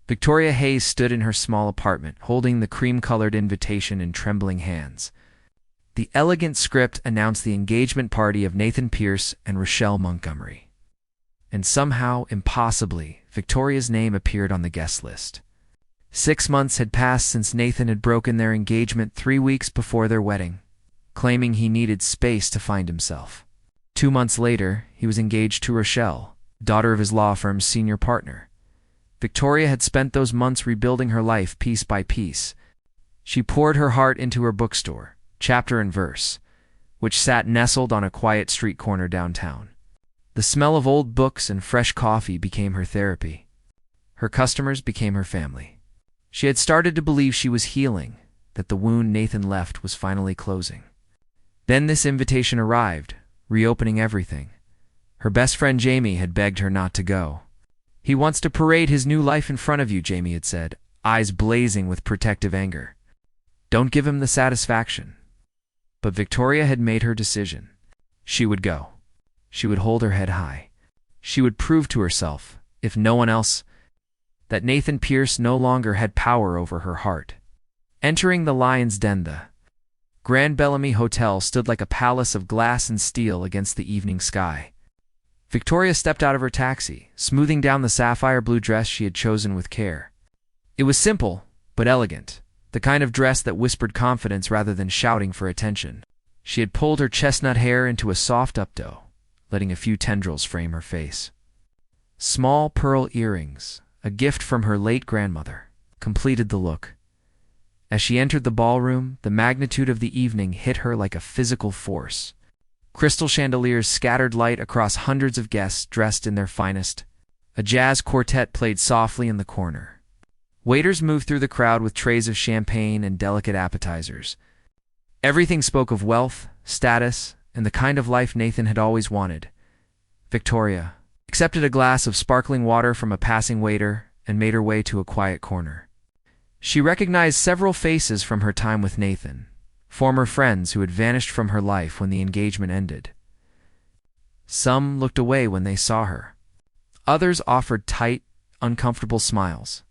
Victoria Hayes stood in her small apartment, holding the cream-colored invitation in trembling hands. The elegant script announced the engagement party of Nathan Pierce and Rochelle Montgomery. And somehow, impossibly, Victoria's name appeared on the guest list. 6 months had passed since Nathan had broken their engagement 3 weeks before their wedding, claiming he needed space to find himself. 2 months later, he was engaged to Rochelle, daughter of his law firm's senior partner. Victoria had spent those months rebuilding her life piece by piece. She poured her heart into her bookstore, Chapter and Verse, which sat nestled on a quiet street corner downtown. The smell of old books and fresh coffee became her therapy. Her customers became her family. She had started to believe she was healing, that the wound Nathan left was finally closing. Then this invitation arrived, reopening everything. Her best friend Jamie had begged her not to go. "He wants to parade his new life in front of you," Jamie had said, eyes blazing with protective anger. "Don't give him the satisfaction." But Victoria had made her decision. She would go. She would hold her head high. She would prove to herself, if no one else, that Nathan Pierce no longer had power over her heart. Entering the Lion's Den, the Grand Bellamy Hotel stood like a palace of glass and steel against the evening sky. Victoria stepped out of her taxi, smoothing down the sapphire blue dress she had chosen with care. It was simple, but elegant, the kind of dress that whispered confidence rather than shouting for attention. She had pulled her chestnut hair into a soft updo, letting a few tendrils frame her face. Small pearl earrings, a gift from her late grandmother, completed the look. As she entered the ballroom, the magnitude of the evening hit her like a physical force. Crystal chandeliers scattered light across hundreds of guests dressed in their finest. A jazz quartet played softly in the corner. Waiters moved through the crowd with trays of champagne and delicate appetizers. Everything spoke of wealth, status, and the kind of life Nathan had always wanted. Victoria accepted a glass of sparkling water from a passing waiter and made her way to a quiet corner. She recognized several faces from her time with Nathan, former friends who had vanished from her life when the engagement ended. Some looked away when they saw her. Others offered tight, uncomfortable smiles.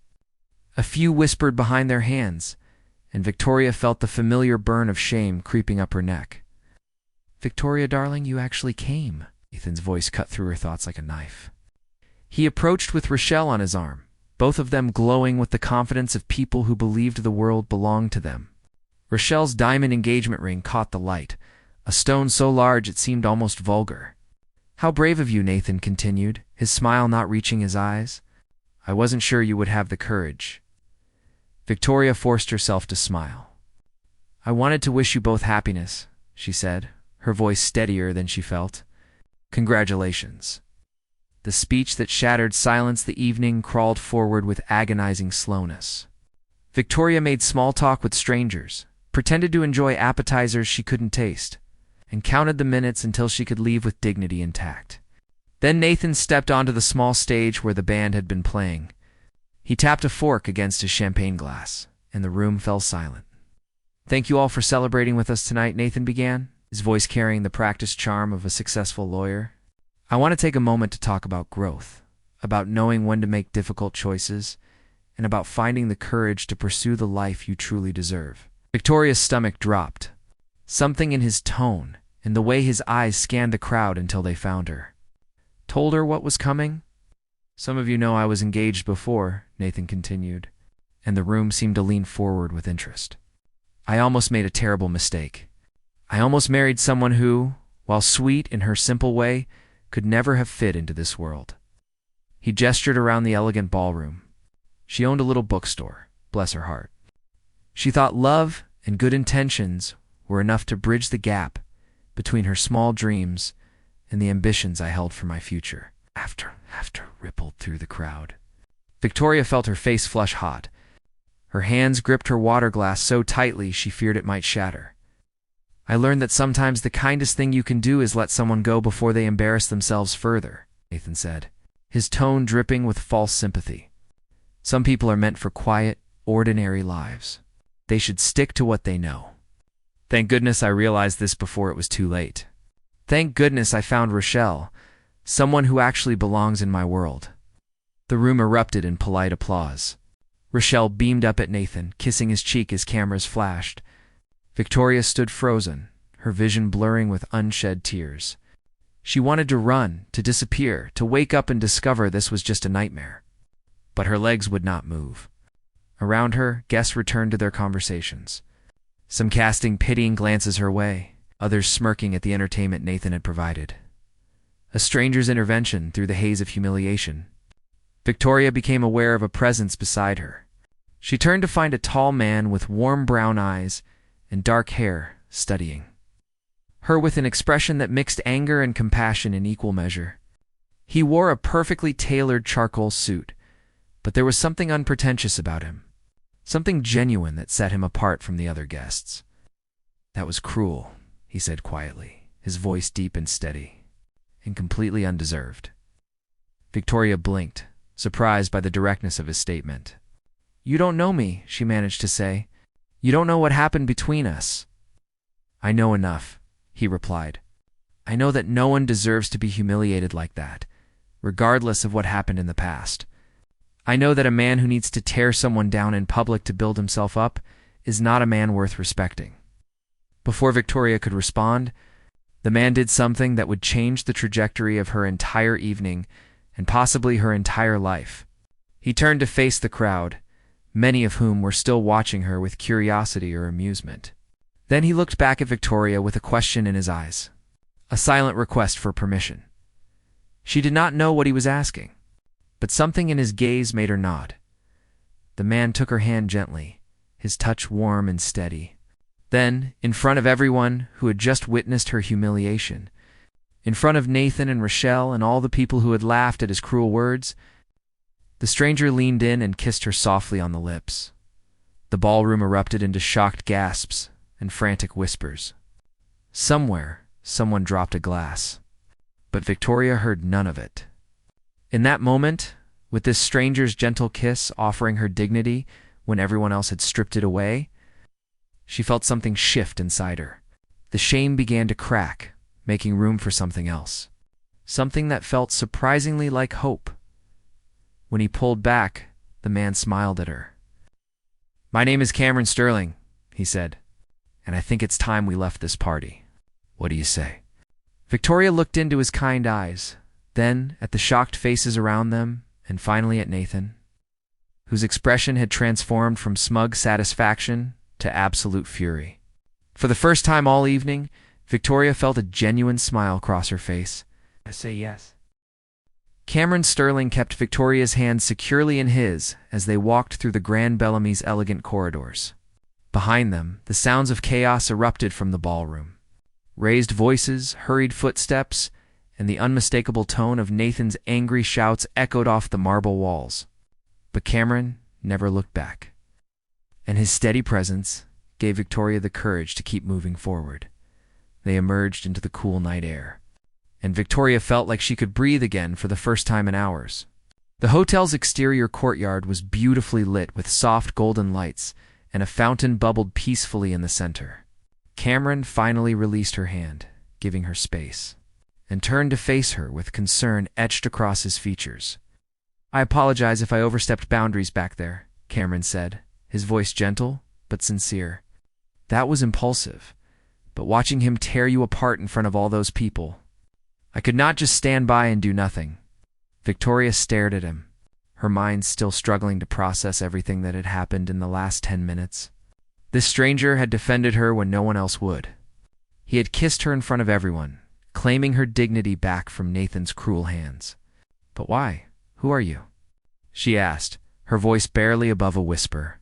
A few whispered behind their hands, and Victoria felt the familiar burn of shame creeping up her neck. "Victoria, darling, you actually came." Nathan's voice cut through her thoughts like a knife. He approached with Rochelle on his arm, both of them glowing with the confidence of people who believed the world belonged to them. Rochelle's diamond engagement ring caught the light, a stone so large it seemed almost vulgar. "How brave of you," Nathan continued, his smile not reaching his eyes. "I wasn't sure you would have the courage." Victoria forced herself to smile. "I wanted to wish you both happiness," she said, her voice steadier than she felt. "Congratulations." The speech that shattered silence the evening crawled forward with agonizing slowness. Victoria made small talk with strangers, pretended to enjoy appetizers she couldn't taste, and counted the minutes until she could leave with dignity intact. Then Nathan stepped onto the small stage where the band had been playing. He tapped a fork against his champagne glass, and the room fell silent. "Thank you all for celebrating with us tonight," Nathan began, his voice carrying the practiced charm of a successful lawyer. "I want to take a moment to talk about growth, about knowing when to make difficult choices, and about finding the courage to pursue the life you truly deserve." Victoria's stomach dropped. Something in his tone, in the way his eyes scanned the crowd until they found her. "Told her what was coming?" "Some of you know I was engaged before," Nathan continued, and the room seemed to lean forward with interest. "I almost made a terrible mistake. I almost married someone who, while sweet in her simple way, could never have fit into this world." He gestured around the elegant ballroom. She owned a little bookstore, bless her heart. She thought love and good intentions were enough to bridge the gap between her small dreams and the ambitions I held for my future. Laughter rippled through the crowd. Victoria felt her face flush hot. Her hands gripped her water glass so tightly she feared it might shatter. "I learned that sometimes the kindest thing you can do is let someone go before they embarrass themselves further," Nathan said, his tone dripping with false sympathy. "Some people are meant for quiet, ordinary lives. They should stick to what they know. Thank goodness I realized this before it was too late. Thank goodness I found Rochelle, someone who actually belongs in my world." The room erupted in polite applause. Rochelle beamed up at Nathan, kissing his cheek as cameras flashed. Victoria stood frozen, her vision blurring with unshed tears. She wanted to run, to disappear, to wake up and discover this was just a nightmare. But her legs would not move. Around her, guests returned to their conversations. Some casting pitying glances her way, others smirking at the entertainment Nathan had provided. A stranger's intervention through the haze of humiliation. Victoria became aware of a presence beside her. She turned to find a tall man with warm brown eyes and dark hair studying her with an expression that mixed anger and compassion in equal measure. He wore a perfectly tailored charcoal suit, but there was something unpretentious about him, something genuine that set him apart from the other guests. "That was cruel," he said quietly, his voice deep and steady, and completely undeserved. Victoria blinked, surprised by the directness of his statement. "You don't know me," she managed to say. "You don't know what happened between us." "I know enough," he replied. "I know that no one deserves to be humiliated like that, regardless of what happened in the past. I know that a man who needs to tear someone down in public to build himself up is not a man worth respecting." Before Victoria could respond, the man did something that would change the trajectory of her entire evening and possibly her entire life. He turned to face the crowd, many of whom were still watching her with curiosity or amusement. Then he looked back at Victoria with a question in his eyes, a silent request for permission. She did not know what he was asking, but something in his gaze made her nod. The man took her hand gently, his touch warm and steady. Then, in front of everyone who had just witnessed her humiliation, in front of Nathan and Rochelle and all the people who had laughed at his cruel words, the stranger leaned in and kissed her softly on the lips. The ballroom erupted into shocked gasps and frantic whispers. Somewhere, someone dropped a glass, but Victoria heard none of it. In that moment, with this stranger's gentle kiss offering her dignity when everyone else had stripped it away, she felt something shift inside her. The shame began to crack, making room for something else. Something that felt surprisingly like hope. When he pulled back, the man smiled at her. "My name is Cameron Sterling," he said, "and I think it's time we left this party. What do you say?" Victoria looked into his kind eyes, then at the shocked faces around them, and finally at Nathan, whose expression had transformed from smug satisfaction to absolute fury. For the first time all evening, Victoria felt a genuine smile cross her face. "I say yes." Cameron Sterling kept Victoria's hand securely in his as they walked through the Grand Bellamy's elegant corridors. Behind them, the sounds of chaos erupted from the ballroom. Raised voices, hurried footsteps, and the unmistakable tone of Nathan's angry shouts echoed off the marble walls. But Cameron never looked back, and his steady presence gave Victoria the courage to keep moving forward. They emerged into the cool night air, and Victoria felt like she could breathe again for the first time in hours. The hotel's exterior courtyard was beautifully lit with soft golden lights, and a fountain bubbled peacefully in the center. Cameron finally released her hand, giving her space, and turned to face her with concern etched across his features. "I apologize if I overstepped boundaries back there," Cameron said, his voice gentle but sincere. "That was impulsive, but watching him tear you apart in front of all those people, I could not just stand by and do nothing." Victoria stared at him, her mind still struggling to process everything that had happened in the last 10 minutes. This stranger had defended her when no one else would. He had kissed her in front of everyone, claiming her dignity back from Nathan's cruel hands. "But why? Who are you?" she asked, her voice barely above a whisper.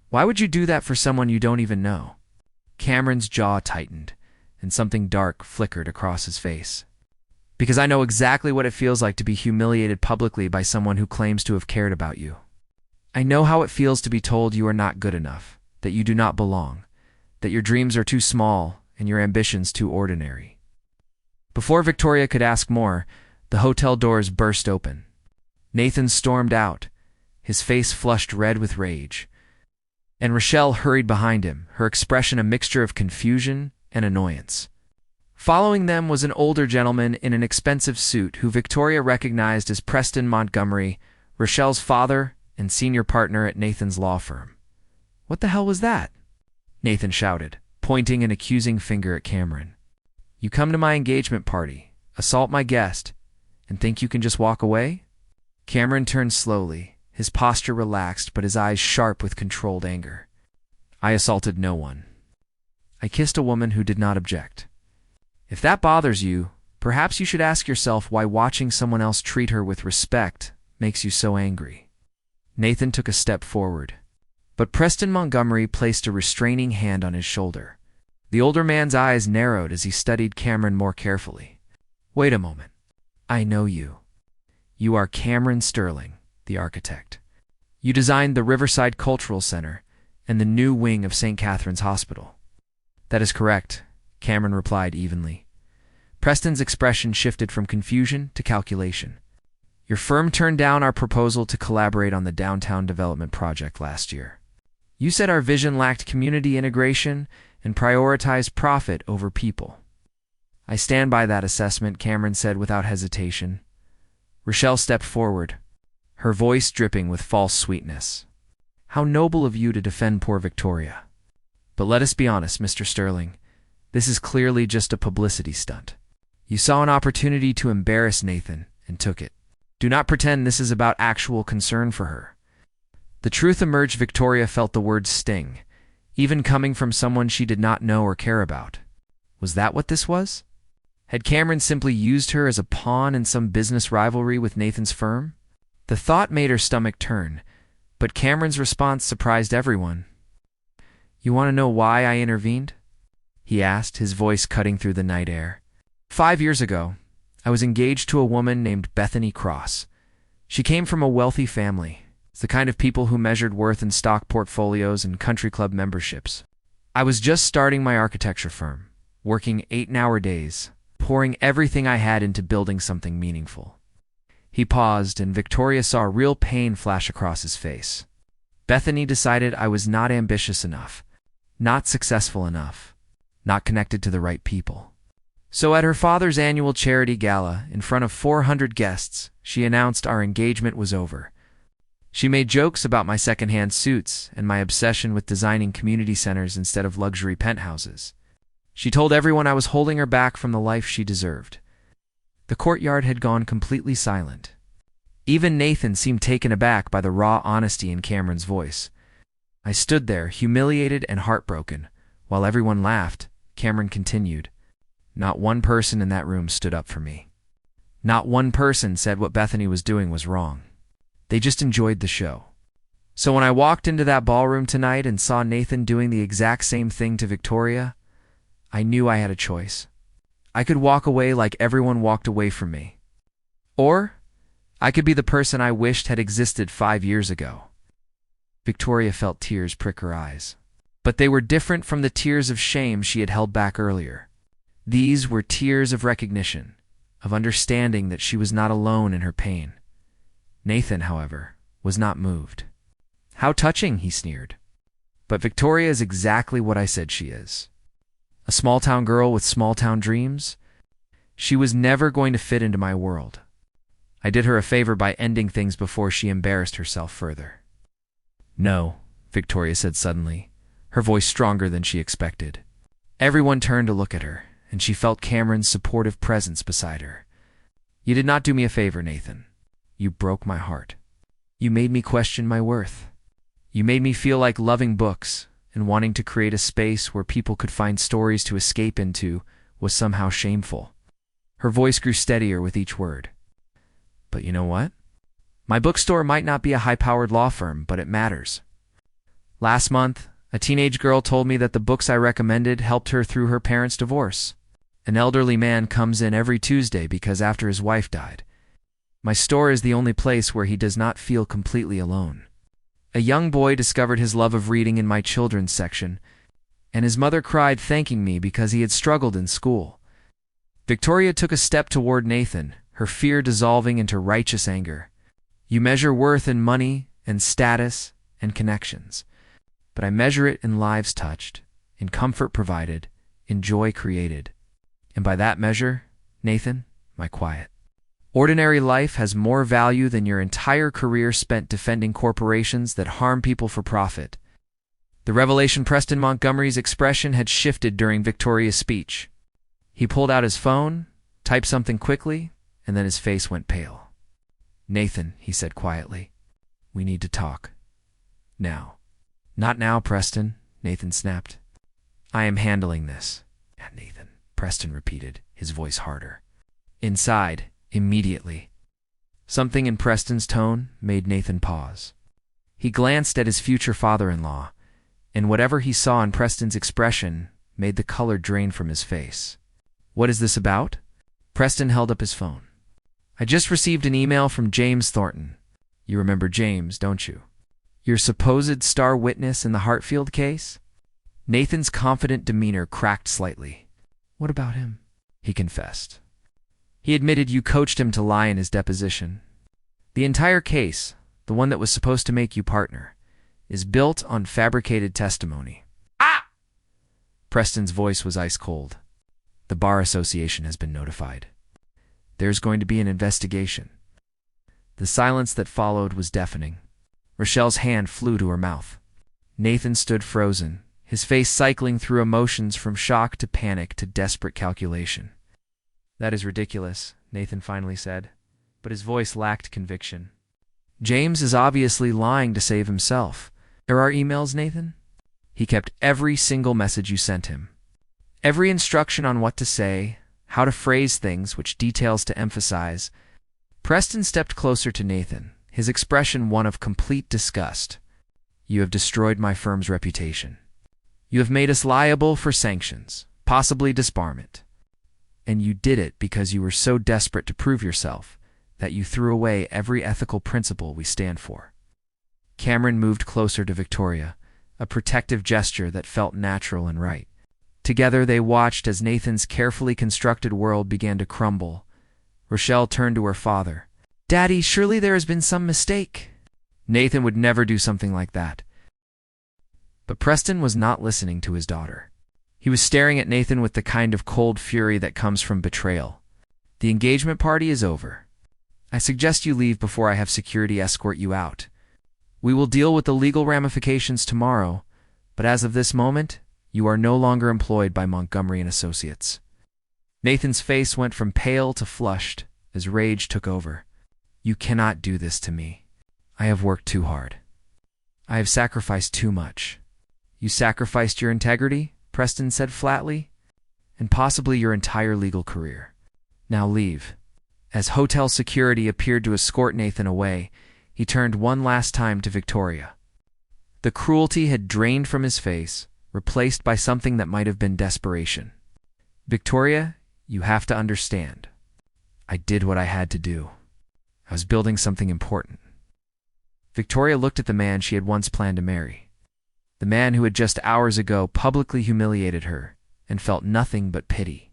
"Why would you do that for someone you don't even know?" Cameron's jaw tightened, and something dark flickered across his face. "Because I know exactly what it feels like to be humiliated publicly by someone who claims to have cared about you. I know how it feels to be told you are not good enough, that you do not belong, that your dreams are too small and your ambitions too ordinary." Before Victoria could ask more, the hotel doors burst open. Nathan stormed out, his face flushed red with rage, and Rochelle hurried behind him, her expression a mixture of confusion and annoyance. Following them was an older gentleman in an expensive suit who Victoria recognized as Preston Montgomery, Rochelle's father and senior partner at Nathan's law firm. What the hell was that? Nathan shouted, pointing an accusing finger at Cameron. You come to my engagement party, assault my guest, and think you can just walk away? Cameron turned slowly, his posture relaxed but his eyes sharp with controlled anger. I assaulted no one. I kissed a woman who did not object. If that bothers you, perhaps you should ask yourself why watching someone else treat her with respect makes you so angry. Nathan took a step forward, but Preston Montgomery placed a restraining hand on his shoulder. The older man's eyes narrowed as he studied Cameron more carefully. Wait a moment. I know you. You are Cameron Sterling, the architect. You designed the Riverside Cultural Center and the new wing of St. Catherine's Hospital. That is correct, Cameron replied evenly. Preston's expression shifted from confusion to calculation. Your firm turned down our proposal to collaborate on the downtown development project last year. You said our vision lacked community integration and prioritized profit over people. I stand by that assessment, Cameron said without hesitation. Rochelle stepped forward, her voice dripping with false sweetness. How noble of you to defend poor Victoria. But let us be honest, Mr. Sterling. This is clearly just a publicity stunt. You saw an opportunity to embarrass Nathan and took it. Do not pretend this is about actual concern for her. The truth emerged. Victoria felt the words sting, even coming from someone she did not know or care about. Was that what this was? Had Cameron simply used her as a pawn in some business rivalry with Nathan's firm? The thought made her stomach turn, but Cameron's response surprised everyone. You want to know why I intervened? He asked, his voice cutting through the night air. 5 years ago, I was engaged to a woman named Bethany Cross. She came from a wealthy family. It's the kind of people who measured worth in stock portfolios and country club memberships. I was just starting my architecture firm, working 8-hour days, pouring everything I had into building something meaningful. He paused, and Victoria saw real pain flash across his face. Bethany decided I was not ambitious enough, not successful enough, not connected to the right people. So at her father's annual charity gala, in front of 400 guests, she announced our engagement was over. She made jokes about my secondhand suits and my obsession with designing community centers instead of luxury penthouses. She told everyone I was holding her back from the life she deserved. The courtyard had gone completely silent. Even Nathan seemed taken aback by the raw honesty in Cameron's voice. I stood there, humiliated and heartbroken. While everyone laughed, Cameron continued. Not one person in that room stood up for me. Not one person said what Bethany was doing was wrong. They just enjoyed the show. So when I walked into that ballroom tonight and saw Nathan doing the exact same thing to Victoria, I knew I had a choice. I could walk away like everyone walked away from me. Or I could be the person I wished had existed 5 years ago. Victoria felt tears prick her eyes. But they were different from the tears of shame she had held back earlier. These were tears of recognition, of understanding that she was not alone in her pain. Nathan, however, was not moved. How touching, he sneered. But Victoria is exactly what I said she is. A small-town girl with small-town dreams? She was never going to fit into my world. I did her a favor by ending things before she embarrassed herself further. No, Victoria said suddenly, her voice stronger than she expected. Everyone turned to look at her, and she felt Cameron's supportive presence beside her. You did not do me a favor, Nathan. You broke my heart. You made me question my worth. You made me feel like loving books and wanting to create a space where people could find stories to escape into was somehow shameful. Her voice grew steadier with each word. But you know what? My bookstore might not be a high-powered law firm, but it matters. Last month, a teenage girl told me that the books I recommended helped her through her parents' divorce. An elderly man comes in every Tuesday because after his wife died. My store is the only place where he does not feel completely alone. A young boy discovered his love of reading in my children's section, and his mother cried thanking me because he had struggled in school. Victoria took a step toward Nathan, her fear dissolving into righteous anger. You measure worth in money and status and connections, but I measure it in lives touched, in comfort provided, in joy created. And by that measure, Nathan, my quiet. Ordinary life has more value than your entire career spent defending corporations that harm people for profit. The revelation Preston Montgomery's expression had shifted during Victoria's speech. He pulled out his phone, typed something quickly, and then his face went pale. "Nathan," he said quietly, "we need to talk. Now." "Not now, Preston," Nathan snapped. "I am handling this." "Nathan," Preston repeated, his voice harder. "Inside, immediately." Something in Preston's tone made Nathan pause. He glanced at his future father-in-law, and whatever he saw in Preston's expression made the color drain from his face. "What is this about?" Preston held up his phone. "I just received an email from James Thornton. You remember James, don't you? Your supposed star witness in the Hartfield case?" Nathan's confident demeanor cracked slightly. "What about him?" he confessed. "He admitted you coached him to lie in his deposition. The entire case, the one that was supposed to make you partner, is built on fabricated testimony." "Ah!" Preston's voice was ice cold. "The Bar Association has been notified. There's going to be an investigation." The silence that followed was deafening. Rochelle's hand flew to her mouth. Nathan stood frozen, his face cycling through emotions from shock to panic to desperate calculation. "That is ridiculous," Nathan finally said, but his voice lacked conviction. "James is obviously lying to save himself. There are emails, Nathan? He kept every single message you sent him. Every instruction on what to say, how to phrase things, which details to emphasize." Preston stepped closer to Nathan, his expression one of complete disgust. "You have destroyed my firm's reputation. You have made us liable for sanctions, possibly disbarment. And you did it because you were so desperate to prove yourself that you threw away every ethical principle we stand for." Cameron moved closer to Victoria, a protective gesture that felt natural and right. Together they watched as Nathan's carefully constructed world began to crumble. Rochelle turned to her father. "Daddy, surely there has been some mistake." Nathan would never do something like that. But Preston was not listening to his daughter. He was staring at Nathan with the kind of cold fury that comes from betrayal. "The engagement party is over. I suggest you leave before I have security escort you out. We will deal with the legal ramifications tomorrow, but as of this moment, you are no longer employed by Montgomery and Associates." Nathan's face went from pale to flushed as rage took over. "You cannot do this to me. I have worked too hard. I have sacrificed too much." "You sacrificed your integrity," Preston said flatly, "and possibly your entire legal career. Now leave." As hotel security appeared to escort Nathan away, he turned one last time to Victoria. The cruelty had drained from his face, replaced by something that might have been desperation. "Victoria, you have to understand. I did what I had to do. I was building something important." Victoria looked at the man she had once planned to marry. The man who had just hours ago publicly humiliated her and felt nothing but pity.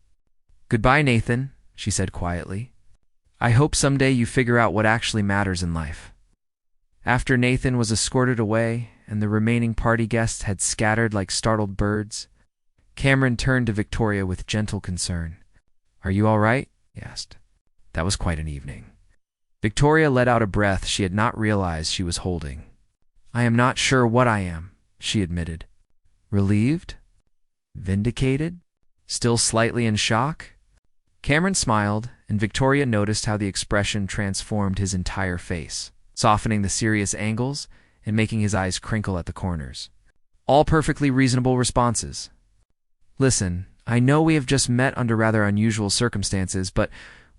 "Goodbye, Nathan," she said quietly. "I hope someday you figure out what actually matters in life." After Nathan was escorted away and the remaining party guests had scattered like startled birds, Cameron turned to Victoria with gentle concern. "Are you all right?" he asked. That was quite an evening. Victoria let out a breath she had not realized she was holding. "I am not sure what I am," she admitted. "Relieved? Vindicated? Still slightly in shock?" Cameron smiled, and Victoria noticed how the expression transformed his entire face, softening the serious angles and making his eyes crinkle at the corners. All perfectly reasonable responses. "Listen, I know we have just met under rather unusual circumstances, but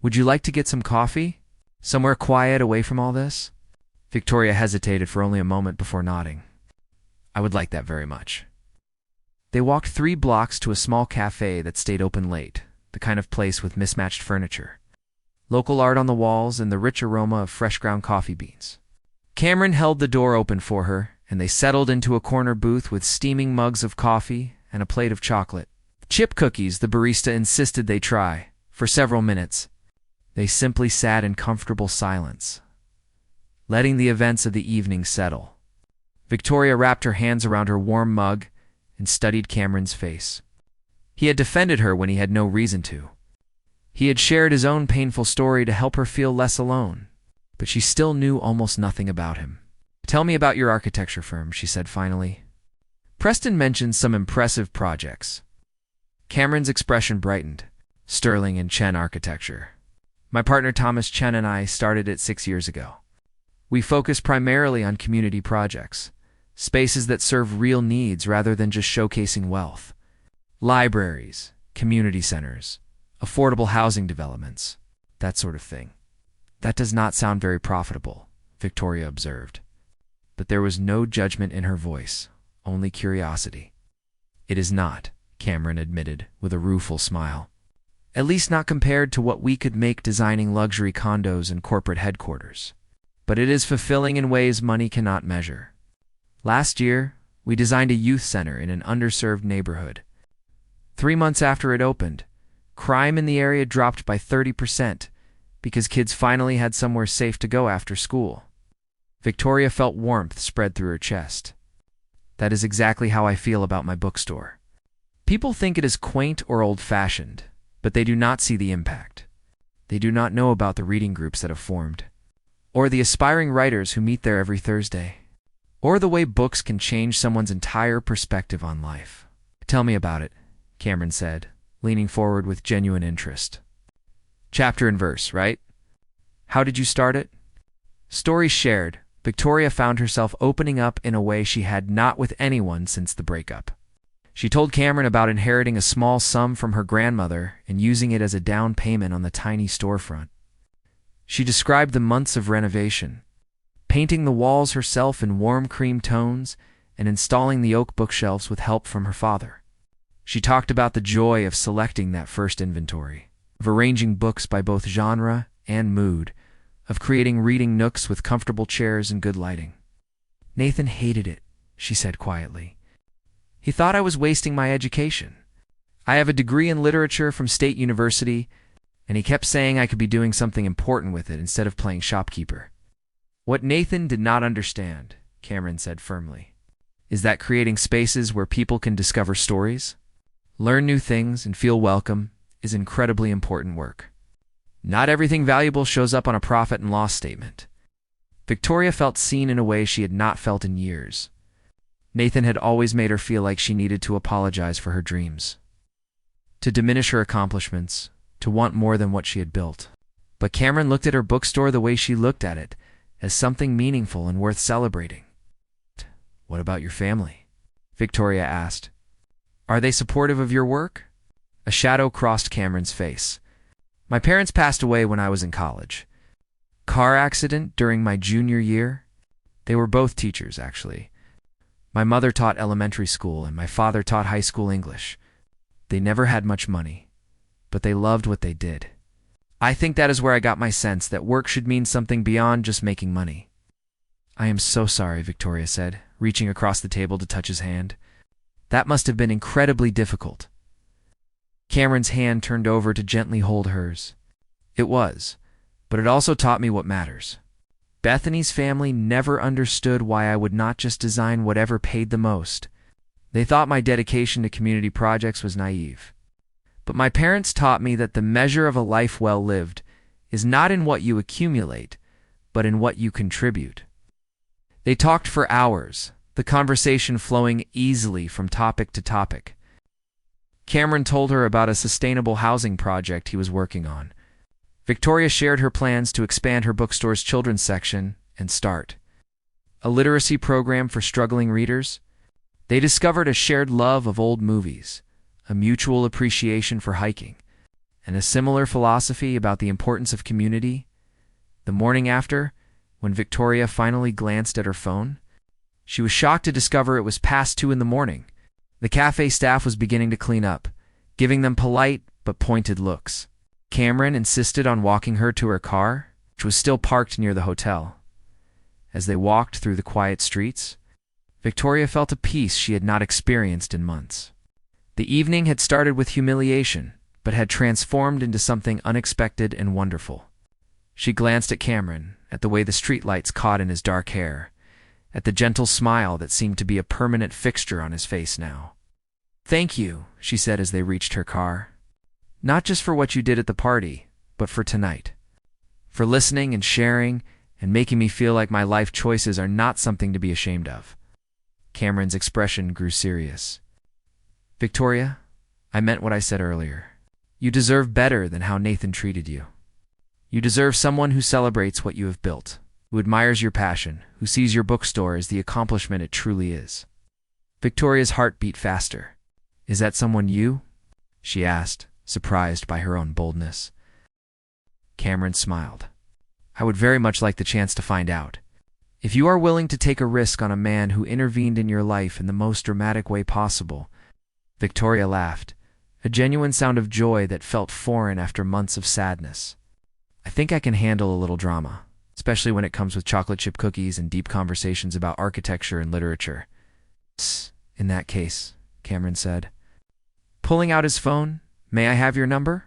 would you like to get some coffee? Somewhere quiet away from all this?" Victoria hesitated for only a moment before nodding. "I would like that very much." They walked 3 blocks to a small cafe that stayed open late, the kind of place with mismatched furniture, local art on the walls, and the rich aroma of fresh ground coffee beans. Cameron held the door open for her, and they settled into a corner booth with steaming mugs of coffee and a plate of chocolate. Chip cookies the barista insisted they try. For several minutes, they simply sat in comfortable silence, letting the events of the evening settle. Victoria wrapped her hands around her warm mug and studied Cameron's face. He had defended her when he had no reason to. He had shared his own painful story to help her feel less alone, but she still knew almost nothing about him. "Tell me about your architecture firm," she said finally. Preston mentioned some impressive projects. Cameron's expression brightened. "Sterling and Chen Architecture. My partner Thomas Chen and I started it 6 years ago. We focus primarily on community projects, spaces that serve real needs rather than just showcasing wealth. Libraries, community centers, affordable housing developments, that sort of thing." "That does not sound very profitable," Victoria observed. But there was no judgment in her voice, only curiosity. "It is not," Cameron admitted with a rueful smile. "At least not compared to what we could make designing luxury condos and corporate headquarters. But it is fulfilling in ways money cannot measure. Last year, we designed a youth center in an underserved neighborhood. 3 months after it opened, crime in the area dropped by 30% because kids finally had somewhere safe to go after school." Victoria felt warmth spread through her chest. "That is exactly how I feel about my bookstore. People think it is quaint or old-fashioned, but they do not see the impact. They do not know about the reading groups that have formed, or the aspiring writers who meet there every Thursday, or the way books can change someone's entire perspective on life." "Tell me about it," Cameron said, leaning forward with genuine interest. "Chapter and verse, right? How did you start it?" Stories shared, Victoria found herself opening up in a way she had not with anyone since the breakup. She told Cameron about inheriting a small sum from her grandmother and using it as a down payment on the tiny storefront. She described the months of renovation, painting the walls herself in warm cream tones and installing the oak bookshelves with help from her father. She talked about the joy of selecting that first inventory, of arranging books by both genre and mood, of creating reading nooks with comfortable chairs and good lighting. "Nathan hated it," she said quietly. "He thought I was wasting my education. I have a degree in literature from State University, and he kept saying I could be doing something important with it instead of playing shopkeeper." "What Nathan did not understand," Cameron said firmly, "is that creating spaces where people can discover stories, learn new things, and feel welcome is incredibly important work. Not everything valuable shows up on a profit and loss statement." Victoria felt seen in a way she had not felt in years. Nathan had always made her feel like she needed to apologize for her dreams, to diminish her accomplishments, to want more than what she had built. But Cameron looked at her bookstore the way she looked at it, as something meaningful and worth celebrating. "What about your family?" Victoria asked. "Are they supportive of your work?" A shadow crossed Cameron's face. "My parents passed away when I was in college. Car accident during my junior year. They were both teachers, actually. My mother taught elementary school and my father taught high school English. They never had much money, but they loved what they did. I think that is where I got my sense that work should mean something beyond just making money." "I am so sorry," Victoria said, reaching across the table to touch his hand. "That must have been incredibly difficult." Cameron's hand turned over to gently hold hers. "It was, but it also taught me what matters. Bethany's family never understood why I would not just design whatever paid the most. They thought my dedication to community projects was naive. But my parents taught me that the measure of a life well lived is not in what you accumulate, but in what you contribute." They talked for hours, the conversation flowing easily from topic to topic. Cameron told her about a sustainable housing project he was working on. Victoria shared her plans to expand her bookstore's children's section and start a literacy program for struggling readers. They discovered a shared love of old movies, a mutual appreciation for hiking, and a similar philosophy about the importance of community. The morning after, when Victoria finally glanced at her phone, she was shocked to discover it was past 2 in the morning. The cafe staff was beginning to clean up, giving them polite but pointed looks. Cameron insisted on walking her to her car, which was still parked near the hotel. As they walked through the quiet streets, Victoria felt a peace she had not experienced in months. The evening had started with humiliation, but had transformed into something unexpected and wonderful. She glanced at Cameron, at the way the streetlights caught in his dark hair, at the gentle smile that seemed to be a permanent fixture on his face now. "Thank you," she said as they reached her car. Not just for what you did at the party, but for tonight. For listening and sharing and making me feel like my life choices are not something to be ashamed of. Cameron's expression grew serious. Victoria, I meant what I said earlier. You deserve better than how Nathan treated you. You deserve someone who celebrates what you have built, who admires your passion, who sees your bookstore as the accomplishment it truly is. Victoria's heart beat faster. Is that someone you? She asked, surprised by her own boldness. Cameron smiled. I would very much like the chance to find out. If you are willing to take a risk on a man who intervened in your life in the most dramatic way possible. Victoria laughed, a genuine sound of joy that felt foreign after months of sadness. I think I can handle a little drama, especially when it comes with chocolate chip cookies and deep conversations about architecture and literature. In that case, Cameron said. Pulling out his phone, may I have your number?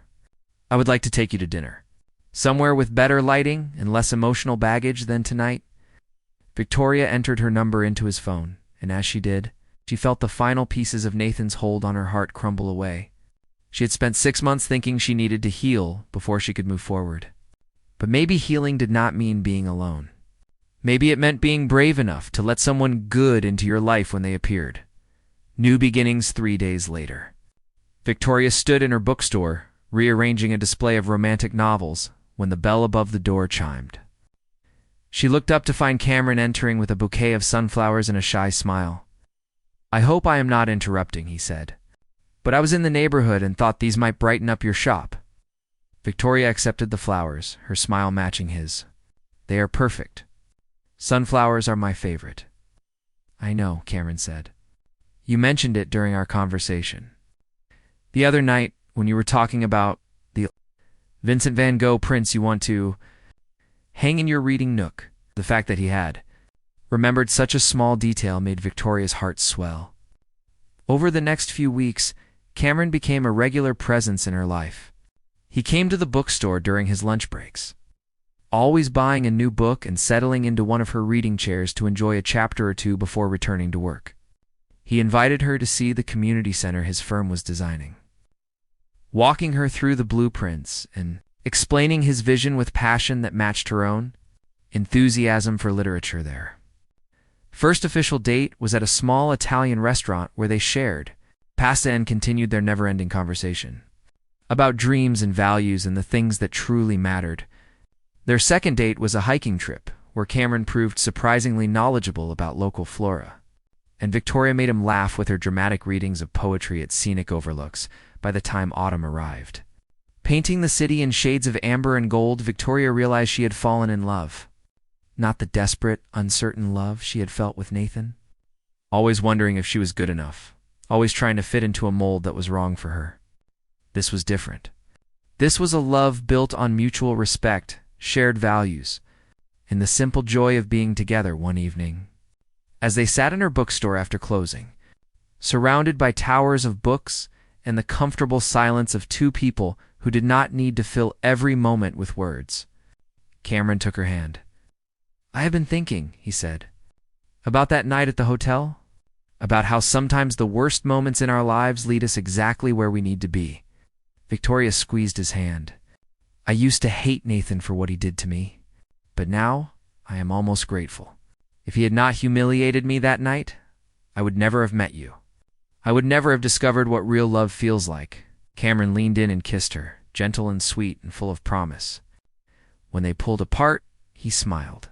I would like to take you to dinner. Somewhere with better lighting and less emotional baggage than tonight. Victoria entered her number into his phone, and as she did, she felt the final pieces of Nathan's hold on her heart crumble away. She had spent 6 months thinking she needed to heal before she could move forward. But maybe healing did not mean being alone. Maybe it meant being brave enough to let someone good into your life when they appeared. New beginnings 3 days later. Victoria stood in her bookstore, rearranging a display of romantic novels, when the bell above the door chimed. She looked up to find Cameron entering with a bouquet of sunflowers and a shy smile. I hope I am not interrupting, he said. But I was in the neighborhood and thought these might brighten up your shop. Victoria accepted the flowers, her smile matching his. They are perfect. Sunflowers are my favorite. I know, Cameron said. You mentioned it during our conversation. The other night, when you were talking about the Vincent van Gogh prints you want to hang in your reading nook, the fact that he had remembered such a small detail made Victoria's heart swell. Over the next few weeks, Cameron became a regular presence in her life. He came to the bookstore during his lunch breaks, always buying a new book and settling into one of her reading chairs to enjoy a chapter or two before returning to work. He invited her to see the community center his firm was designing, walking her through the blueprints and explaining his vision with passion that matched her own, enthusiasm for literature there. First official date was at a small Italian restaurant where they shared pasta and continued their never-ending conversation about dreams and values and the things that truly mattered. Their second date was a hiking trip where Cameron proved surprisingly knowledgeable about local flora, and Victoria made him laugh with her dramatic readings of poetry at scenic overlooks by the time autumn arrived. Painting the city in shades of amber and gold, Victoria realized she had fallen in love. Not the desperate, uncertain love she had felt with Nathan. Always wondering if she was good enough. Always trying to fit into a mold that was wrong for her. This was different. This was a love built on mutual respect, shared values, and the simple joy of being together one evening. As they sat in her bookstore after closing, surrounded by towers of books and the comfortable silence of two people who did not need to fill every moment with words, Cameron took her hand. I have been thinking, he said, about that night at the hotel, about how sometimes the worst moments in our lives lead us exactly where we need to be. Victoria squeezed his hand. I used to hate Nathan for what he did to me, but now I am almost grateful. If he had not humiliated me that night, I would never have met you. I would never have discovered what real love feels like. Cameron leaned in and kissed her, gentle and sweet and full of promise. When they pulled apart, he smiled.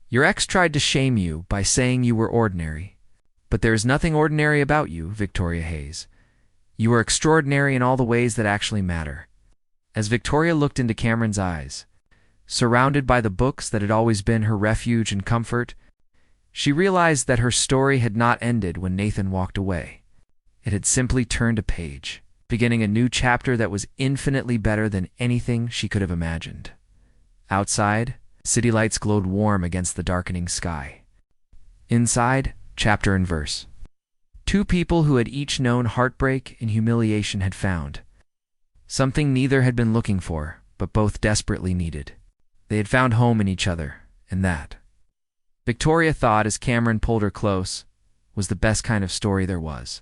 Your ex tried to shame you by saying you were ordinary, but there is nothing ordinary about you, Victoria Hayes. You are extraordinary in all the ways that actually matter. As Victoria looked into Cameron's eyes, surrounded by the books that had always been her refuge and comfort, she realized that her story had not ended when Nathan walked away. It had simply turned a page, beginning a new chapter that was infinitely better than anything she could have imagined. Outside, city lights glowed warm against the darkening sky. Inside, chapter and verse. Two people who had each known heartbreak and humiliation had found something neither had been looking for, but both desperately needed. They had found home in each other, and that, Victoria thought as Cameron pulled her close, was the best kind of story there was.